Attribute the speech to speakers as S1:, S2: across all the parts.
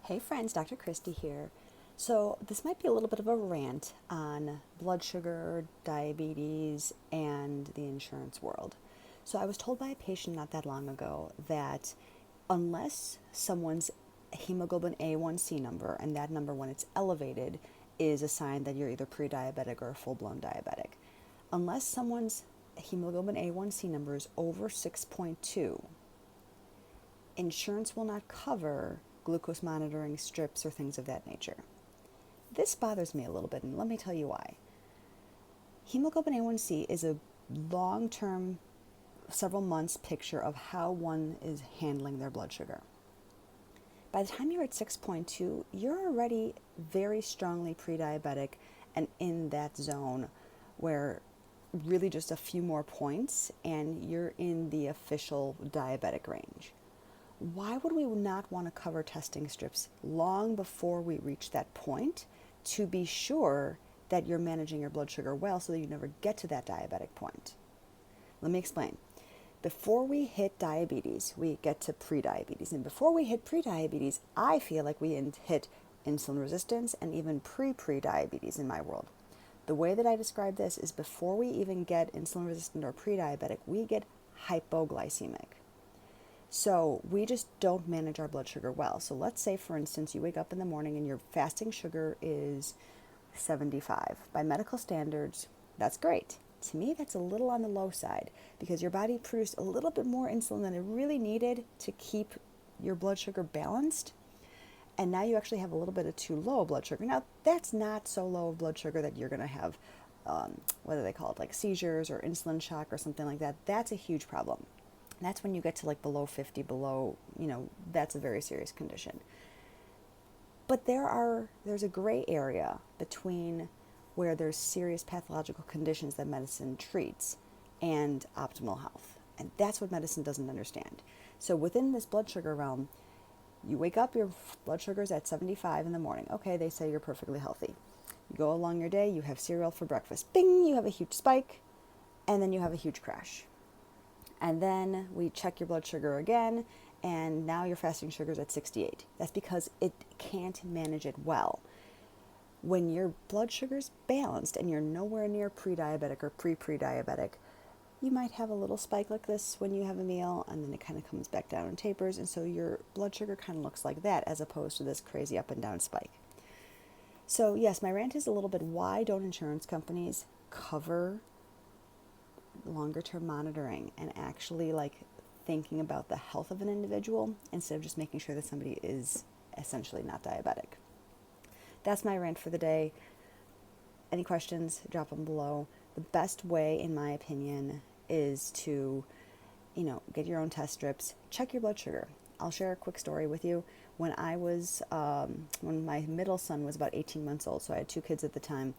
S1: Hey friends, Dr. Christy here. So, this might be a little bit of a rant on blood sugar, diabetes, and the insurance world. So, I was told by a patient not that long ago that unless someone's hemoglobin A1C number, and that number when it's elevated is a sign that you're either pre diabetic or full blown diabetic, unless someone's hemoglobin A1C number is over 6.2, insurance will not cover glucose monitoring strips or things of that nature. This bothers me a little bit, and let me tell you why. Hemoglobin A1C is a long term, several months picture of how one is handling their blood sugar. By the time you're at 6.2, you're already very strongly pre diabetic and in that zone where really just a few more points and you're in the official diabetic range. Why would we not want to cover testing strips long before we reach that point to be sure that you're managing your blood sugar well so that you never get to that diabetic point? Let me explain. Before we hit diabetes, we get to prediabetes. And before we hit prediabetes, I feel like we hit insulin resistance and even pre-prediabetes in my world. The way that I describe this is before we even get insulin resistant or pre-diabetic, we get hypoglycemic. So we just don't manage our blood sugar well. So let's say, for instance, you wake up in the morning and your fasting sugar is 75. By medical standards, that's great. To me, that's a little on the low side because your body produced a little bit more insulin than it really needed to keep your blood sugar balanced. And now you actually have a little bit of too low blood sugar. Now, that's not so low of blood sugar that you're going to have, what do they call it, like seizures or insulin shock or something like that. That's a huge problem. That's when you get to like below 50, that's a very serious condition. But there's a gray area between where there's serious pathological conditions that medicine treats and optimal health. And that's what medicine doesn't understand. So within this blood sugar realm, you wake up, your blood sugar's at 75 in the morning. Okay, they say you're perfectly healthy. You go along your day, you have cereal for breakfast. Bing, you have a huge spike, and then you have a huge crash. And then we check your blood sugar again, and now your fasting sugar is at 68. That's because it can't manage it well. When your blood sugar is balanced and you're nowhere near pre-diabetic or pre-pre-diabetic, you might have a little spike like this when you have a meal, and then it kind of comes back down and tapers, and so your blood sugar kind of looks like that as opposed to this crazy up and down spike. So yes, my rant is a little bit, why don't insurance companies cover longer term monitoring and actually like thinking about the health of an individual instead of just making sure that somebody is essentially not diabetic? That's my rant for the day. Any questions, drop them below. The best way, in my opinion, is to, get your own test strips, check your blood sugar. I'll share a quick story with you. When when my middle son was about 18 months old, so I had two kids at the time,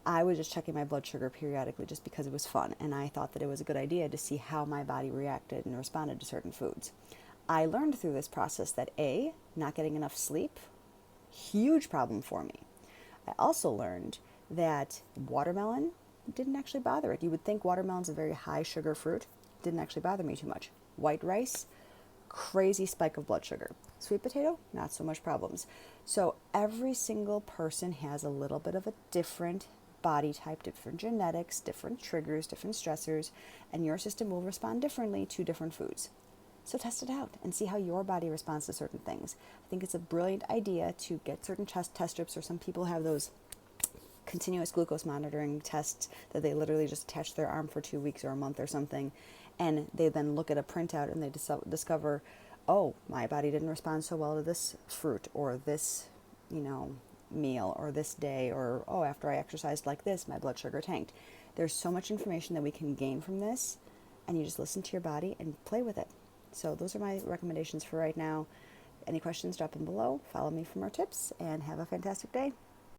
S1: I was just checking my blood sugar periodically just because it was fun, and I thought that it was a good idea to see how my body reacted and responded to certain foods. I learned through this process that not getting enough sleep, huge problem for me. I also learned that watermelon didn't actually bother it. You would think watermelon's a very high sugar fruit. Didn't actually bother me too much. White rice, crazy spike of blood sugar. Sweet potato, not so much problems. So every single person has a little bit of a different body type, different genetics, different triggers, different stressors, and your system will respond differently to different foods. So test it out and see how your body responds to certain things. I think it's a brilliant idea to get certain test strips, or some people have those continuous glucose monitoring tests that they literally just attach to their arm for 2 weeks or a month or something, and they then look at a printout and they discover, oh, my body didn't respond so well to this fruit or this, meal or this day, or, oh, after I exercised like this, my blood sugar tanked. There's so much information that we can gain from this, and you just listen to your body and play with it. So those are my recommendations for right now. Any questions, drop them below. Follow me for more tips, and have a fantastic day.